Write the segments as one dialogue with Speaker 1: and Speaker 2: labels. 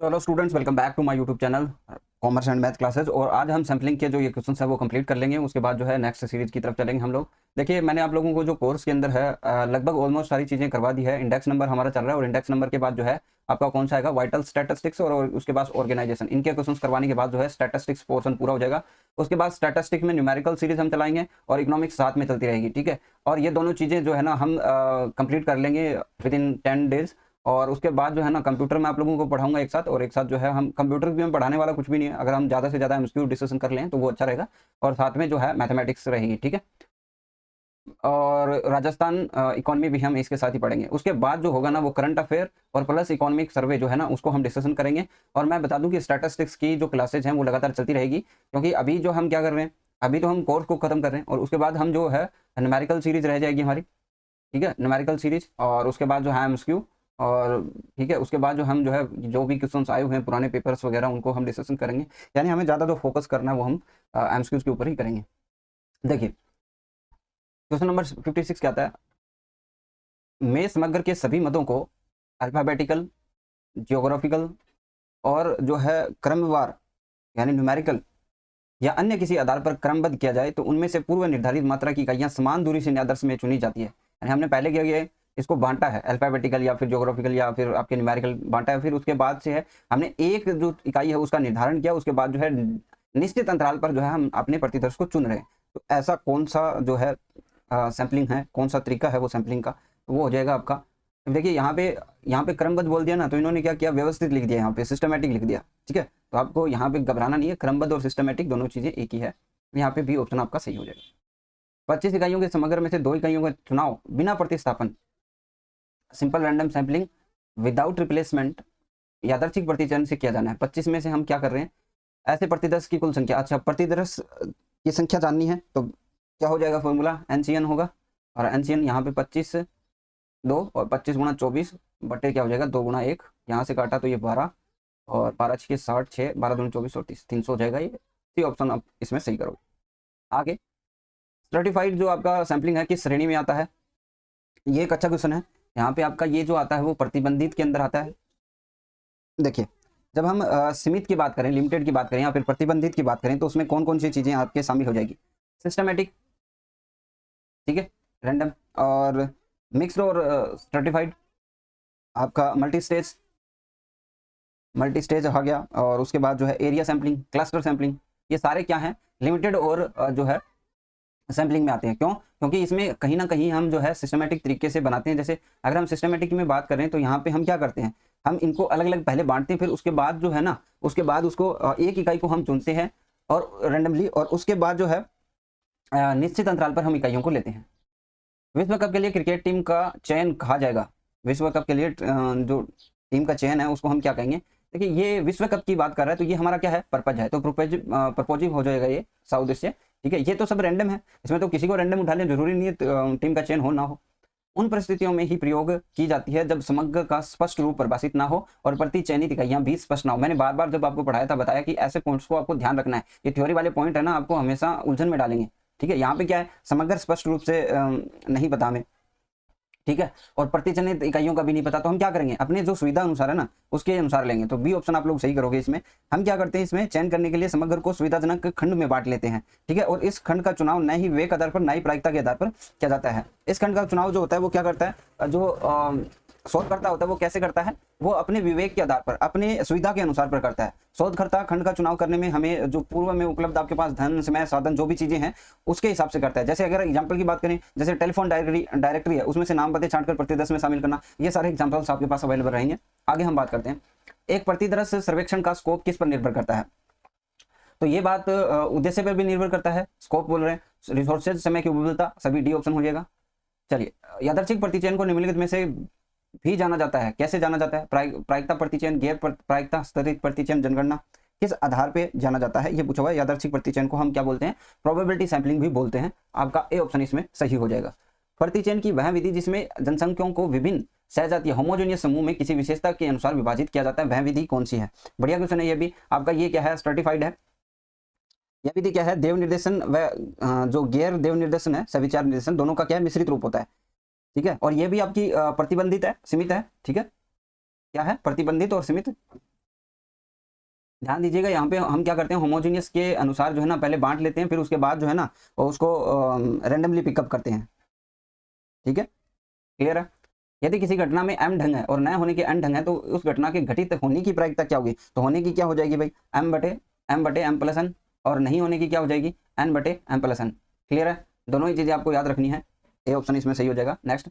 Speaker 1: Hello students, welcome back to my YouTube channel commerce and math classes. और आज हम sampling के जो ये क्वेश्चन है वो कंप्लीट कर लेंगे। उसके बाद जो है नेक्स्ट सीरीज की तरफ चलेंगे हम लोग। देखिए, मैंने आप लोगों को जो कोर्स के अंदर है लगभग ऑलमोस्ट सारी चीज़ें करवा दी है। इंडेक्स नंबर हमारा चल रहा है और इंडेक्स नंबर के बाद जो है आपका कौन सा आएगा, वाइटल स्टैटिस्टिक्स और उसके बाद ऑर्गेनाइजेशन। इनके क्वेश्चन करवाने के बाद जो है स्टैटिस्टिक्स पोर्शन पूरा हो जाएगा। उसके बाद स्टैटिस्टिक्स में न्यूमेरिकल सीरीज हम चलाएंगे और इकोनॉमिक्स साथ में चलती रहेगी, ठीक है। और ये दोनों चीज़ें जो है ना हम कंप्लीट कर लेंगे विद इन 10 डेज। और उसके बाद जो है ना कंप्यूटर में आप लोगों को पढ़ाऊंगा एक साथ, और एक साथ जो है हम कंप्यूटर भी में पढ़ाने वाला कुछ भी नहीं है। अगर हम ज़्यादा से ज़्यादा एमसीक्यू डिस्कशन कर लें तो वो अच्छा रहेगा। और साथ में जो है मैथमेटिक्स रहेगी, ठीक है। और राजस्थान इकोनॉमी भी हम इसके साथ ही पढ़ेंगे। उसके बाद जो होगा ना वो करंट अफेयर और प्लस इकोनॉमिक सर्वे जो है ना उसको हम डिस्कशन करेंगे। और मैं बता दूं कि स्टैटिस्टिक्स की जो क्लासेज हैं वो लगातार चलती रहेगी, क्योंकि अभी जो हम क्या कर रहे हैं, अभी तो हम कोर्स को खत्म कर रहे हैं और उसके बाद हम जो है न्यूमेरिकल सीरीज रह जाएगी हमारी, ठीक है, न्यूमेरिकल सीरीज। और उसके बाद जो है एमसीक्यू, और ठीक है उसके बाद जो हम जो है जो भी क्वेश्चंस आए हुए हैं पुराने पेपर्स वगैरह उनको हम डिस्कशन करेंगे। यानी हमें ज़्यादा जो फोकस करना है वो हम एमसीक्यूज के ऊपर ही करेंगे। देखिए, क्वेश्चन नंबर 56 क्या आता है। मेष मगर के सभी मदों को अल्फाबेटिकल, जियोग्राफिकल और जो है क्रमवार यानी न्यूमेरिकल या अन्य किसी आधार पर क्रमबद्ध किया जाए तो उनमें से पूर्व निर्धारित मात्रा की इकाइयां समान दूरी से आदर्श में चुनी जाती है। यानी हमने पहले क्या किया है, इसको बांटा है अल्फाबेटिकल या फिर ज्योग्राफिकल या फिर आपके न्यूमेरिकल बांटा है। फिर उसके बाद से है हमने एक जो इकाई है उसका निर्धारण किया। उसके बाद जो है निश्चित अंतराल पर जो है हम अपने प्रतिदर्श को चुन रहे हैं। तो ऐसा कौन सा जो है सैम्पलिंग है, कौन सा तरीका है वो सैम्पलिंग का, तो वो हो जाएगा आपका। देखिए यहाँ पे क्रमबद्ध बोल दिया ना, तो इन्होंने क्या किया, व्यवस्थित लिख दिया, यहाँ पे सिस्टमेटिक लिख दिया, ठीक है। तो आपको यहाँ पे घबराना नहीं है, क्रमबद्ध और सिस्टमेटिक दोनों चीजें एक ही है। यहाँ पे भी ऑप्शन आपका सही हो जाएगा। 25 इकाइयों के समग्र में से 2 इकाइयों का चुनाव बिना प्रतिस्थापन, simple random sampling without replacement, यादृच्छिक प्रतिचयन से किया जाना है। 25 में से हम क्या कर रहे हैं, ऐसे प्रतिदर्श की कुल संख्या। अच्छा, प्रतिदर्श की संख्या जाननी है तो क्या हो जाएगा, फॉर्मूला एनसीएन होगा। और एनसीएन यहाँ पे 25 2 और 25 गुणा 24 बटे क्या हो जाएगा 2 गुणा 1, यहाँ से काटा तो ये 12 और 12 6 60 6 12 दूनी 24 और 30 300 हो जाएगा। ये ऑप्शन आप इसमें सही करोगे। आगे सर्टिफाइड जो आपका सैम्पलिंग है किस श्रेणी में आता है, ये एक अच्छा क्वेश्चन है। यहाँ पे आपका ये जो आता है वो प्रतिबंधित के अंदर आता है। देखिए, जब हम सीमित की बात करें, लिमिटेड की बात करें या फिर प्रतिबंधित की बात करें तो उसमें कौन कौन सी चीजें आपके शामिल हो जाएगी, सिस्टमेटिक, ठीक है, रैंडम और मिक्स्ड और सर्टिफाइड, आपका मल्टी स्टेज आ गया। और उसके बाद जो है एरिया सैम्पलिंग, क्लस्टर सैम्पलिंग, ये सारे क्या हैं, लिमिटेड और जो है सैम्पलिंग में आते हैं। क्यों, क्योंकि इसमें कहीं ना कहीं हम जो है सिस्टमेटिक तरीके से बनाते हैं। जैसे अगर हम सिस्टमेटिक में बात करें तो यहाँ पे हम क्या करते हैं, हम इनको अलग अलग पहले बांटते हैं, फिर उसके बाद जो है ना उसके बाद उसको एक इकाई को हम चुनते हैं और रैंडमली, और उसके बाद जो है निश्चित अंतराल पर हम इकाइयों को लेते हैं। विश्व कप के लिए क्रिकेट टीम का चयन कहा जाएगा। विश्व कप के लिए जो टीम का चयन है उसको हम क्या कहेंगे। देखिए, ये विश्व कप की बात कर रहा है तो ये हमारा क्या है, पर्पज है, तो प्रपोजिव हो जाएगा ये साउद्देश्य, ठीक है। ये तो सब रैंडम है, इसमें तो किसी को रैंडम उठा लें, जरूरी नहीं है टीम का चयन हो ना हो। उन परिस्थितियों में ही प्रयोग की जाती है जब समग्र का स्पष्ट रूप परिभाषित ना हो और प्रति चयनित इकाइयां भी स्पष्ट ना हो। मैंने बार बार जब आपको पढ़ाया था बताया कि ऐसे पॉइंट्स को आपको ध्यान रखना है। ये थ्योरी वाले पॉइंट है ना, आपको हमेशा उलझन में डालेंगे, ठीक है। यहाँ पे क्या है, समग्र स्पष्ट रूप से नहीं पता हमें, ठीक है, और प्रतिचयनित इकाइयों का भी नहीं पता, तो हम क्या करेंगे, अपने जो सुविधा अनुसार है ना उसके अनुसार लेंगे। तो बी ऑप्शन आप लोग सही करोगे। इसमें हम क्या करते हैं, इसमें चयन करने के लिए समग्र को सुविधाजनक खंड में बांट लेते हैं, ठीक है। और इस खंड का चुनाव न ही विवेक आधार पर न ही प्रायिकता के आधार पर किया जाता है। इस खंड का चुनाव जो होता है वो क्या करता है, जो शोधकर्ता होता है वो कैसे करता है, वो अपने विवेक के आधार पर अपने सुविधा के अनुसार पर करता है। शोधकर्ता खंड का चुनाव करने में हमें जो पूर्व में उपलब्ध आपके पास धन, समय, साधन जो भी चीजें हैं उसके हिसाब से करता है। जैसे अगर एग्जांपल की बात करें, जैसे टेलीफोन डायरेक्टरी है, उसमें से नाम पते छांटकर प्रतिदर्श में शामिल करना, ये सारे एग्जाम्पल्स आपके पास अवेलेबल रहेंगे। आगे हम बात करते हैं, एक प्रतिदर्श सर्वेक्षण का स्कोप किस पर निर्भर करता है। तो ये बात उद्देश्य पर भी निर्भर करता है, स्कोप बोल रहे हैं, रिसोर्सेज, समय की उपलब्धता, सभी डी ऑप्शन हो जाएगा। चलिए, यादृच्छिक प्रतिचयन को निम्नलिखित में से भी जाना जाता है, कैसे जाना जाता है, प्रायिकता प्रतिचयन, गैर प्रायिकता, स्तरित प्रतिचयन, जनगणना, किस आधार पे जाना जाता है, ये पूछा हुआ है। यादृच्छिक प्रतिचयन को हम क्या बोलते हैं, प्रोबेबिलिटी सैंपलिंग भी बोलते हैं। आपका ए ऑप्शन इसमें सही हो जाएगा। प्रतिचयन की वह विधि जिसमें जनसंख्याओं को विभिन्न सहजातीय होमोजेनियस समूह में किसी विशेषता के अनुसार विभाजित किया जाता है, वह विधि कौन सी है। बढ़िया क्वेश्चन है ये भी आपका। ये क्या है, सर्टिफाइड है। यह विधि क्या है, देव निर्देशन व जो गैर देव निर्देशन है, सविचार निर्देशन, दोनों का क्या है, मिश्रित रूप होता है, ठीक है। और ये भी आपकी प्रतिबंधित है, सीमित है, ठीक है। क्या है, प्रतिबंधित और सीमित, ध्यान दीजिएगा, यहाँ पे हम क्या करते हैं, होमोजीनियस के अनुसार जो है ना पहले बांट लेते हैं, फिर उसके बाद जो है ना उसको रैंडमली पिकअप करते हैं। ठीक है, क्लियर है। यदि किसी घटना में m ढंग है और न होने के n ढंग है तो उस घटना के घटित होने की प्रायिकता क्या होगी, तो होने की क्या हो जाएगी भाई, m प्लस n, और नहीं होने की क्या हो जाएगी, n प्लस n। क्लियर है, दोनों ही चीजें आपको याद रखनी है, ए ऑप्शन इसमें सही हो जाएगा। नेक्स्ट,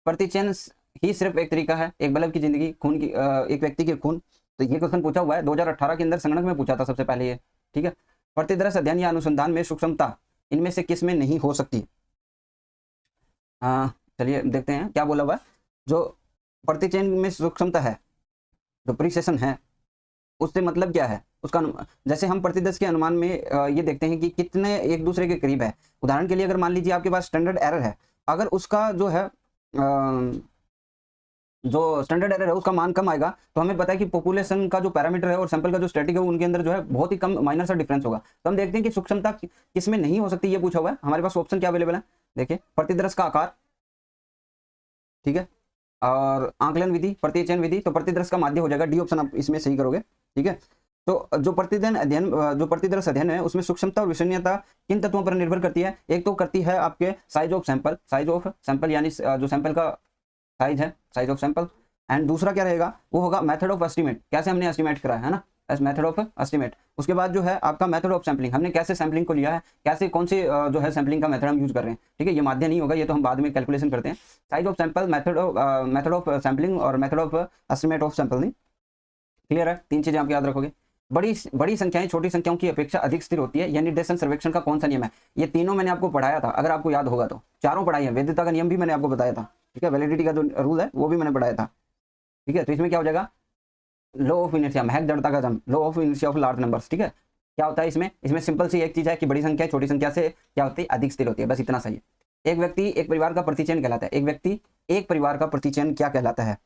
Speaker 1: प्रतिचयन ही सिर्फ एक तरीका है एक बल्ब की जिंदगी, खून की एक व्यक्ति के खून। तो ये क्वेश्चन पूछा हुआ है 2018 के अंदर संगणक में पूछा था सबसे पहले ये। ठीक है, प्रतिदर्श अध्ययन या अनुसंधान में सूक्ष्मता इनमें से किस में नहीं हो सकती। चलिए देखते हैं क्या बोला हुआ है। जो प्रतिचयन में सूक्ष्मता है, जो प्रिसिशन है, उससे मतलब क्या है, उसका जैसे हम प्रतिदर्श के अनुमान में ये देखते हैं कि कितने एक दूसरे के करीब है। उदाहरण के लिए अगर मान लीजिए आपके पास स्टैंडर्ड एरर है, अगर उसका जो है जो स्टैंडर्ड एरर है उसका मान कम आएगा तो हमें पता है कि पॉपुलेशन का जो पैरामीटर है और सैंपल का जो स्टैटिक है उनके अंदर जो है बहुत ही कम माइनर सा डिफरेंस होगा। तो हम देखते हैं कि सूक्ष्मता किसमें नहीं हो सकती, ये पूछा हुआ है। हमारे पास ऑप्शन क्या अवेलेबल है, देखिए, प्रतिदर्श का आकार, ठीक है, और आंकलन विधि, प्रतिचयन विधि। तो प्रतिदर्श का माध्य हो जाएगा, डी ऑप्शन आप इसमें सही करोगे। ठीक है, तो जो प्रतिदर्श अध्ययन है उसमें सूक्ष्मता और विश्वसनीयता किन तत्वों पर निर्भर करती है। एक तो करती है आपके साइज ऑफ सैंपल यानी जो सैंपल का साइज है, साइज ऑफ सैंपल। एंड दूसरा क्या रहेगा, वो होगा मेथड ऑफ एस्टिमेट, कैसे हमने एस्टिमेट करा है ना, एज मेथड ऑफ एस्टिमेट। उसके बाद जो है आपका मेथड ऑफ सैम्पलिंग, हमने कैसे सैम्पलिंग को लिया है, कैसे कौन से जो है सैम्पलिंग का मेथड हम यूज कर रहे हैं। ठीक है, ये माध्य नहीं होगा, ये तो हम बाद में कैलकुलेशन करते हैं। Size of sample, method of sampling और method of estimate of sampling. Clear है, तीन चीजें आप याद रखोगे। बड़ी संख्याएं छोटी संख्याओं की अपेक्षा अधिक स्थिर होती है, यह निर्देशन सर्वेक्षण का कौन सा नियम है। ये तीनों मैंने आपको पढ़ाया था, अगर आपको याद होगा तो, चारों पढ़ाई है। वैधता का नियम भी मैंने आपको बताया था, ठीक है, वैलिडिटी का जो रूल है वो भी मैंने पढ़ाया था। ठीक है, तो इसमें क्या हो जाएगा, लॉ ऑफ इनर्शिया, महक जड़ता का जम, law of inertia of large numbers. ठीक है, क्या होता है इसमें सिंपल सी एक चीज है कि बड़ी संख्या छोटी संख्या से क्या होती है, अधिक स्थिर होती है, बस इतना सही है। एक व्यक्ति एक परिवार का प्रतिचयन कहलाता है, एक व्यक्ति एक परिवार का प्रतिचयन क्या कहलाता है,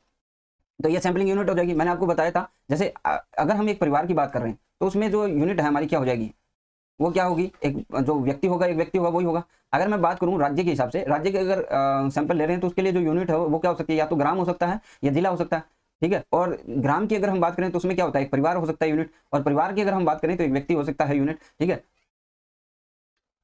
Speaker 1: तो ये सैम्पलिंग यूनिट हो जाएगी। मैंने आपको बताया था, जैसे अगर हम एक परिवार की बात कर रहे हैं तो उसमें जो यूनिट है हमारी क्या हो जाएगी, वो क्या होगी, एक जो व्यक्ति होगा, एक व्यक्ति होगा, वही होगा। अगर मैं बात करूं राज्य के हिसाब से, राज्य के अगर सैंपल ले रहे हैं तो उसके लिए जो यूनिट है वो क्या हो सकती है, या तो ग्राम हो सकता है या जिला हो सकता है। ठीक है, और ग्राम की अगर हम बात करें तो उसमें क्या होता है, एक परिवार हो सकता है यूनिट, और परिवार की अगर हम बात करें तो एक व्यक्ति हो सकता है यूनिट। ठीक है,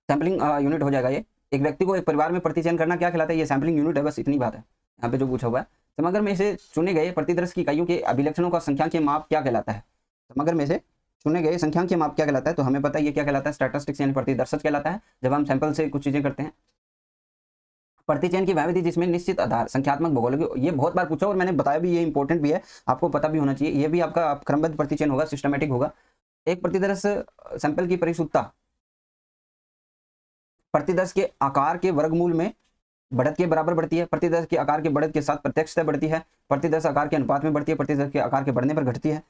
Speaker 1: सैम्पलिंग यूनिट हो जाएगा ये। एक व्यक्ति को एक परिवार में प्रतिचयन करना क्या कहलाता है, ये सैम्पलिंग यूनिट है, बस इतनी बात है यहाँ पे जो पूछा हुआ है। समग्र में से चुने गए प्रतिदर्श की इकाइयों के अभिलक्षणों का संख्यांकीय माप क्या कहलाता है। समग्र में से चुने गए संख्यांकीय माप क्या कहलाता है, तो हमें पता है ये क्या कहलाता है, स्टैटिस्टिक्स यानी प्रतिदर्शक कहलाता है, जब हम सैंपल से कुछ चीजें करते हैं। प्रतिचयन की वह विधि जिसमें निश्चित आधार संख्यात्मक भौगोलिक, ये बहुत बार पूछा और मैंने बताया भी, ये इंपॉर्टेंट भी है, आपको पता भी होना चाहिए। ये भी आपका क्रमबद्ध प्रतिचयन होगा, सिस्टमेटिक होगा। एक प्रतिदर्श सैंपल की परिशुद्धता प्रतिदर्श के आकार के वर्गमूल में बढ़त के बराबर बढ़ती है, प्रतिदर्श के आकार के बढ़त के साथ प्रत्यक्षतः बढ़ती है, प्रतिदर्श आकार के अनुपात में बढ़ती है, प्रतिदर्श के आकार के बढ़ने पर घटती है।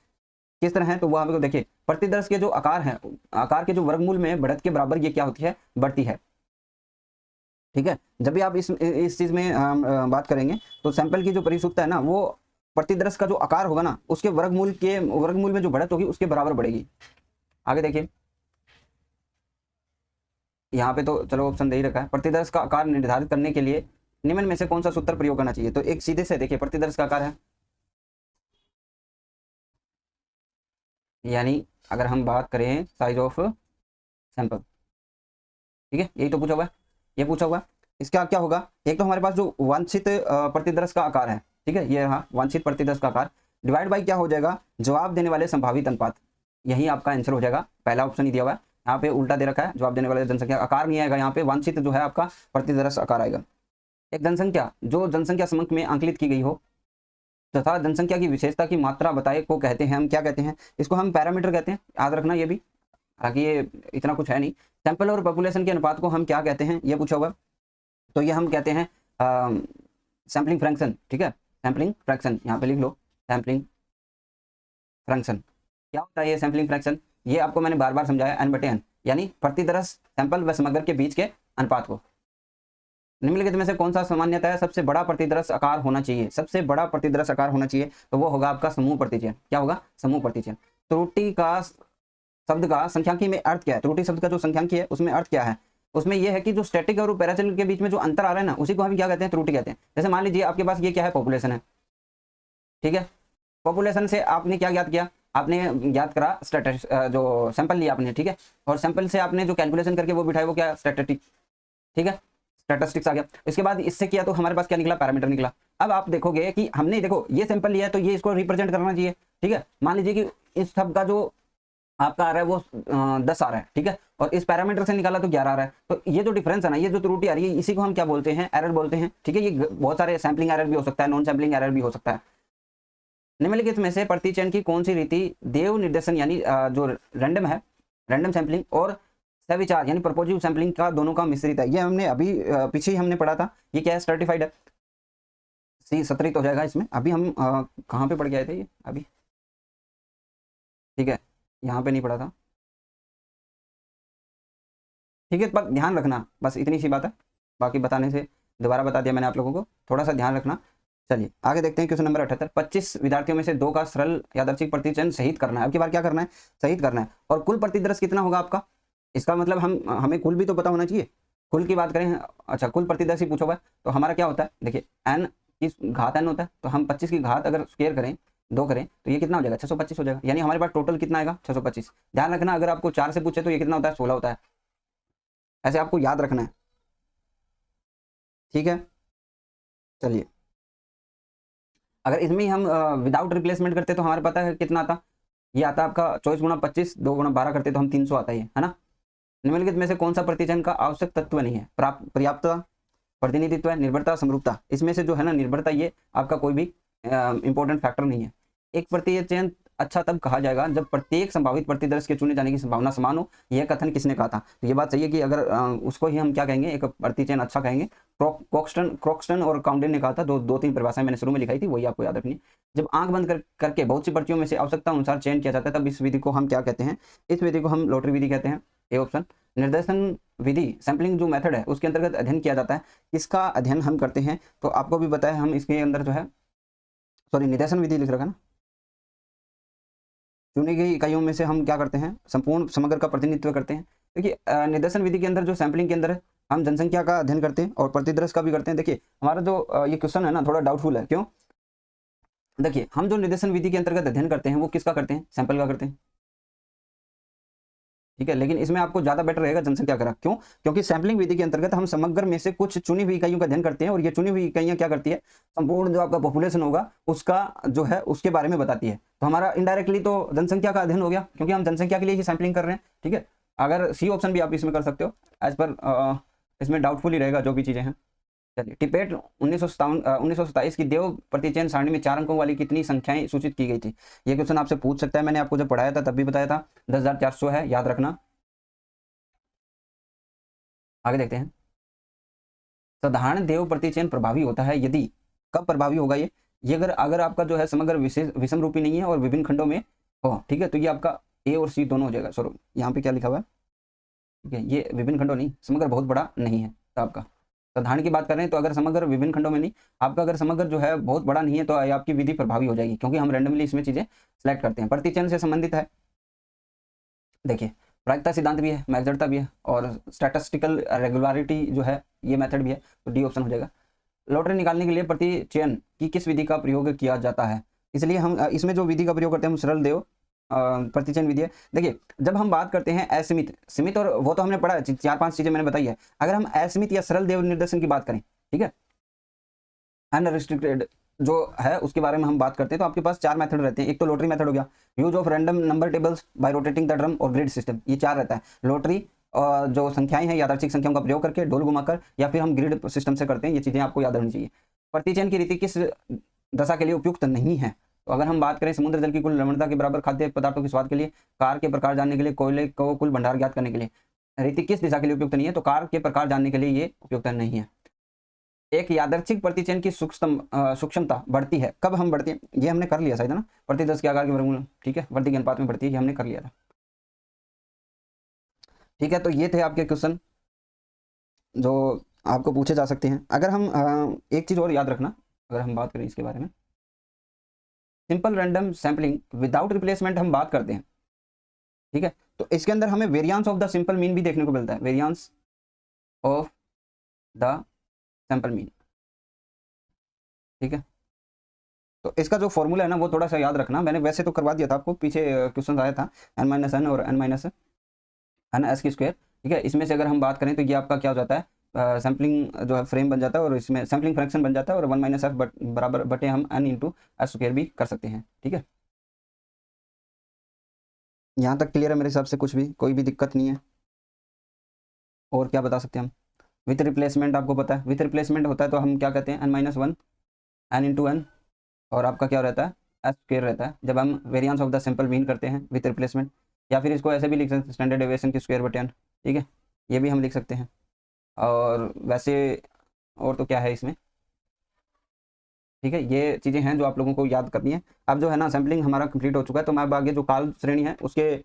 Speaker 1: किस तरह है, तो वो हमको देखिए, प्रतिदर्श के जो आकार है, आकार के जो वर्गमूल में बढ़त के बराबर ये क्या होती है, बढ़ती है। ठीक है, जब भी आप इस चीज में बात करेंगे तो सैंपल की जो परिशुद्धता है ना, वो प्रतिदर्श का जो आकार होगा ना उसके वर्गमूल में जो बढ़त होगी उसके बराबर बढ़ेगी। आगे देखिए, यहाँ पे तो चलो ऑप्शन दे ही रखा है। प्रतिदर्श का आकार निर्धारित करने के लिए निम्न में से कौन सा सूत्र प्रयोग करना चाहिए, तो एक सीधे से देखिए, प्रतिदर्श का आकार है, यानी अगर हम बात करें साइज ऑफ सैंपल, ठीक है, यही तो पूछा हुआ है, ये पूछा हुआ है। इसका क्या होगा, एक तो हमारे पास जो वांछित प्रतिदर्श का आकार है, ठीक है, ये रहा वांछित प्रतिदर्श का आकार, डिवाइड बाई क्या हो जाएगा, जवाब देने वाले संभावित अनुपात। यही आपका आंसर हो जाएगा, पहला ऑप्शन ही दिया हुआ है, यहाँ पे उल्टा दे रखा है, जवाब देने वाले जनसंख्या आकार नहीं आएगा, यहाँ पे वांछित जो है आपका प्रतिदर्श आकार आएगा। एक जनसंख्या जो जनसंख्या समंक में आंकलित की गई हो तथा जनसंख्या की विशेषता की मात्रा बताए को कहते हैं, हम क्या कहते हैं, इसको हम पैरामीटर कहते हैं, याद रखना ये भी, हालांकि ये इतना कुछ है नहीं। सैंपल और पॉपुलेशन के अनुपात को हम क्या कहते हैं, ये पूछा हुआ, तो ये हम कहते हैं सैम्पलिंग फ्रैक्शन। ठीक है, सैम्पलिंग फ्रैक्शन यहाँ पे लिख लो, सैम्पलिंग फ्रैक्शन क्या होता है, ये सैम्पलिंग फ्रैक्शन, ये आपको मैंने बार बार समझाया, n/n, यानी प्रतिदर्श सैंपल व समग्र के बीच के अनुपात को। निम्नलिखित में से कौन सा सामान्यतः है, सबसे बड़ा प्रतिदर्श आकार होना चाहिए, सबसे बड़ा प्रतिदर्श आकार होना चाहिए, तो वो होगा आपका समूह प्रतिचयन। क्या होगा, समूह प्रतिचयन। त्रुटि का शब्द का संख्यांकी में अर्थ क्या है, त्रुटि शब्द का जो संख्यांकी है उसमें अर्थ क्या है, उसमें यह है कि जो स्टैटिक और पैराचल के बीच में जो अंतर आ रहा है ना, उसी को हम क्या कहते हैं, त्रुटि कहते हैं। जैसे मान लीजिए आपके पास ये क्या है, पॉपुलेशन है, ठीक है, पॉपुलेशन से आपने क्या ज्ञात किया, आपने याद करा जो सैंपल लिया आपने, ठीक है, और सैंपल से आपने जो कैलकुलेशन करके वो बिठाया वो क्या, स्टैटिस्टिक, ठीक है, स्टैटिस्टिक्स आ गया। इसके बाद इससे किया तो हमारे पास क्या निकला, पैरामीटर निकला। अब आप देखोगे कि हमने देखो ये सैंपल लिया है तो ये इसको रिप्रेजेंट करना चाहिए, ठीक है। मान लीजिए कि इस सब का जो आपका आ रहा है वो 10 आ रहा है, ठीक है, और इस पैरामीटर से निकाला तो 11 आ रहा है, तो ये जो डिफरेंस है ना, ये जो त्रुटि आ रही है, इसी को हम क्या बोलते हैं, एरर बोलते हैं, ठीक है। ये बहुत सारे सैम्पलिंग एरर भी हो सकता है, नॉन सैम्पलिंग एरर भी हो सकता है। निम्नलिखित में से प्रतिचयन की कौन सी रीति देव निर्देशन यानी जो रैंडम है, रैंडम सैम्पलिंग और सविचार यानी प्रपोजिव सैम्पलिंग का दोनों का मिश्रित है। ये हमने अभी पीछे ही हमने पढ़ा था। ये क्या है, सर्टिफाइड है, सी सत्रित हो जाएगा इसमें। अभी हम कहाँ पे पढ़ के आए थे ये अभी, ठीक है, यहाँ पे नहीं पढ़ा था, ठीक है, पर ध्यान रखना, बस इतनी सी बात है, बाकी बताने से दोबारा बता दिया मैंने आप लोगों को, थोड़ा सा ध्यान रखना। चलिए आगे देखते हैं क्वेश्चन नंबर 78। 25 विद्यार्थियों में से 2 का सरल यादृच्छिक प्रतिचयन सहित करना है। अब की बार क्या करना है, सहित करना है। और कुल प्रतिदर्श कितना होगा आपका, इसका मतलब हमें कुल भी तो पता होना चाहिए। कुल की बात करें, अच्छा कुल प्रतिदर्श ही पूछा हुआ है, तो हमारा क्या होता है, देखिए एन की घात एन होता है, तो हम 25 की घात अगर स्क्वायर करें 2 करें तो ये कितना हो जाएगा, 625 हो जाएगा। यानी हमारे पास टोटल कितना आएगा, 625। ध्यान रखना अगर आपको 4 से पूछे तो ये कितना होता है, 16 होता है। ऐसे आपको याद रखना है, ठीक है। चलिए अगर इसमें ही हम विदाउट रिप्लेसमेंट करते तो हमारे पता है कितना आता, ये आता आपका 24 गुणा 25, 2 गुणा 12 करते तो हम 300 आता है ना। निम्नलिखित में से कौन सा प्रतिचयन का आवश्यक तत्व नहीं है, पर्याप्तता, प्रतिनिधित्व, निर्भरता, समरूपता। इसमें से जो है ना निर्भरता, ये आपका कोई भी इंपॉर्टेंट फैक्टर नहीं है। एक प्रतिचयन अच्छा तब कहा जाएगा जब प्रत्येक संभावित प्रतिदर्श के चुने जाने की संभावना समान हो। यह कथन किसने कहा था, तो ये बात सही है कि अगर उसको ही हम क्या कहेंगे, एक प्रतिचयन अच्छा कहेंगे। क्रॉक्स्टन और काउंडेन ने कहा था, दो तीन परिभाषाएं मैंने शुरू में लिखाई थी, वही आपको याद रखनी है। जब आंख बंद करके बहुत सी पर्चियों में से आवश्यकता अनुसार चयन किया जाता है तब इस विधि को हम क्या कहते हैं, इस विधि को हम लॉटरी विधि कहते हैं। A option. निर्देशन विधि सैम्पलिंग जो मेथड है उसके अंतर्गत अध्ययन किया जाता है, इसका अध्ययन हम करते हैं। तो आपको भी बताया हम इसके अंदर जो है, सॉरी निर्देशन विधि लिख रखा ना, चुनी गई इकाइयों में से हम क्या करते हैं, संपूर्ण समग्र का प्रतिनिधित्व करते हैं। देखिए निर्देशन विधि के अंदर जो सैम्पलिंग के अंदर है हम जनसंख्या का अध्ययन करते हैं और प्रतिदर्श का भी करते हैं। देखिए हमारा जो ये क्वेश्चन है ना थोड़ा डाउटफुल है, क्यों, देखिए हम जो निर्देशन विधि के अंतर्गत अध्ययन करते हैं वो किसका करते हैं, सैंपल का करते हैं, ठीक है। लेकिन इसमें आपको ज्यादा बेटर रहेगा जनसंख्या का, क्यों, क्योंकि सैम्पलिंग विधि के अंतर्गत हम समग्र में से कुछ चुनी हुई इकाइयों का अध्ययन करते हैं और ये चुनी हुई इकाइयां क्या करती है, संपूर्ण जो आपका पॉपुलेशन होगा उसका जो है उसके बारे में बताती है। तो हमारा इनडायरेक्टली तो जनसंख्या का अध्ययन हो गया, क्योंकि हम जनसंख्या के लिए ही सैम्पलिंग कर रहे हैं, ठीक है। अगर सी ऑप्शन भी आप इसमें कर सकते हो, एज पर इसमें डाउटफुल ही रहेगा जो भी चीजें हैं। चलिए टिपेट 1927 की देव प्रतिचयन सारणी में 4 अंकों वाली कितनी संख्याएं सूचित की गई थी। ये क्वेश्चन आपसे पूछ सकता है, मैंने आपको जब पढ़ाया था तब भी बताया था, 10,400 है, याद रखना। आगे देखते हैं। साधारण देव प्रतिचयन प्रभावी होता है यदि, कब प्रभावी होगा ये अगर अगर आपका जो है समग्र विशेष विषम रूपी नहीं है और विभिन्न खंडों में हो, ठीक है। तो ये आपका ए और सी दोनों हो जाएगा। सॉरी यहाँ पे क्या लिखा हुआ है, ठीक है, ये विभिन्न खंडों नहीं, समग्र बहुत बड़ा नहीं है। तो आपका साधारण की बात कर रहे हैं तो अगर समग्र विभिन्न खंडों में नहीं, आपका अगर समग्र जो है बहुत बड़ा नहीं है तो आपकी विधि प्रभावी हो जाएगी, क्योंकि हम रैंडमली इसमें चीजें सेलेक्ट करते हैं। प्रतिचयन से संबंधित है, देखिए प्रायिकता सिद्धांत भी है, मैक्सवर्ता भी है और स्टैटिस्टिकल रेगुलरिटी जो है ये मेथड भी है, तो डी ऑप्शन हो जाएगा। लॉटरी निकालने के लिए प्रतिचयन की किस विधि का प्रयोग किया जाता है, इसलिए हम इसमें जो विधि का प्रयोग करते हैं हम सरल देव प्रतिचयन विधि है। देखिए जब हम बात करते हैं असीमित, सीमित और वो तो हमने पढ़ा है, 4-5 चीजें मैंने बताई है। अगर हम असीमित या सरल देव निर्देशन की बात करें, ठीक है, अनरिस्ट्रिक्टेड जो है उसके बारे में हम बात करते हैं, तो आपके पास 4 मेथड रहते हैं। एक तो लॉटरी मेथड हो गया, use of random number tables bye rotating the drum और ग्रिड सिस्टम, ये 4 रहता है। लॉटरी जो संख्याएं हैं यादृच्छिक संख्याओं का प्रयोग करके ढोल घुमाकर, या फिर हम ग्रिड सिस्टम से करते हैं। ये चीजें आपको याद रहनी चाहिए। प्रतिचयन की रीति किस दशा के लिए उपयुक्त नहीं है, तो अगर हम बात करें समुद्र जल की कुल लवणता के बराबर खाद्य पदार्थों के स्वाद के लिए, कार के प्रकार जानने के लिए, कोयले को कुल भंडार ज्ञात करने के लिए, रीति किस दिशा के लिए उपयुक्त नहीं है, तो कार के प्रकार जानने के लिए ये उपयुक्त नहीं है। एक यादृच्छिक प्रतिचयन की सूक्ष्मता बढ़ती है, कब हम बढ़ती है, ये हमने कर लिया शायद ना, प्रति 10 के आकार के वर्गमूल, ठीक है, वर्ती के अनुपात में बढ़ती है, ये हमने कर लिया था, ठीक है। तो ये थे आपके क्वेश्चन जो आपको पूछे जा सकते हैं। अगर हम एक चीज और याद रखना, अगर हम बात करें इसके बारे में, simple random sampling without replacement हम बात करते हैं, ठीक है, तो इसके अंदर हमें variance of the simple mean भी देखने को मिलता है, variance of the sample mean, ठीक है। तो इसका जो फॉर्मूला है ना वो थोड़ा सा याद रखना, मैंने वैसे तो करवा दिया था आपको, पीछे क्वेश्चन आया था n-n और n-s की स्क्वायर, ठीक है। इसमें से अगर हम बात करें तो ये आपका क्या हो जाता है, सैम्पलिंग जो है फ्रेम बन जाता है, और इसमें सैम्पलिंग फ्रैक्शन बन जाता है, और 1 - f बराबर बटे हम n इंटू एस स्क्वायर भी कर सकते हैं, ठीक है। यहाँ तक क्लियर है मेरे हिसाब से, कुछ भी कोई भी दिक्कत नहीं है। और क्या बता सकते हैं हम, विथ रिप्लेसमेंट आपको पता है, विथ रिप्लेसमेंट होता है तो हम क्या कहते हैं n-1 n इंटू n, और आपका क्या रहता है एस स्क्वायर रहता है, जब हम variance of the simple mean करते हैं विथ रिप्लेसमेंट। या फिर इसको ऐसे भी लिख सकते हैं, स्टैंडर्ड डेविएशन की स्क्वायर बटे n, ठीक है, ये भी हम लिख सकते हैं। और वैसे और तो क्या है इसमें, ठीक है, ये चीज़ें हैं जो आप लोगों को याद करनी है। अब जो है ना सैम्पलिंग हमारा कंप्लीट हो चुका है, तो मैं अब आगे जो काल श्रेणी है उसके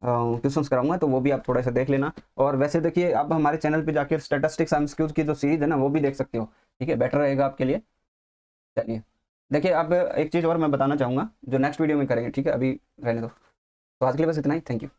Speaker 1: क्वेश्चंस कराऊंगा, तो वो भी आप थोड़ा सा देख लेना। और वैसे देखिए आप हमारे चैनल पे जाकर स्टैटिस्टिक्स एमसीक्यूज की जो सीरीज है ना वो भी देख सकते हो, ठीक है, बेटर रहेगा आपके लिए। चलिए देखिए, अब एक चीज़ और मैं बताना चाहूँगा जो नेक्स्ट वीडियो में करेंगे, ठीक है, अभी रहने दो। तो आज के लिए बस इतना ही, थैंक यू।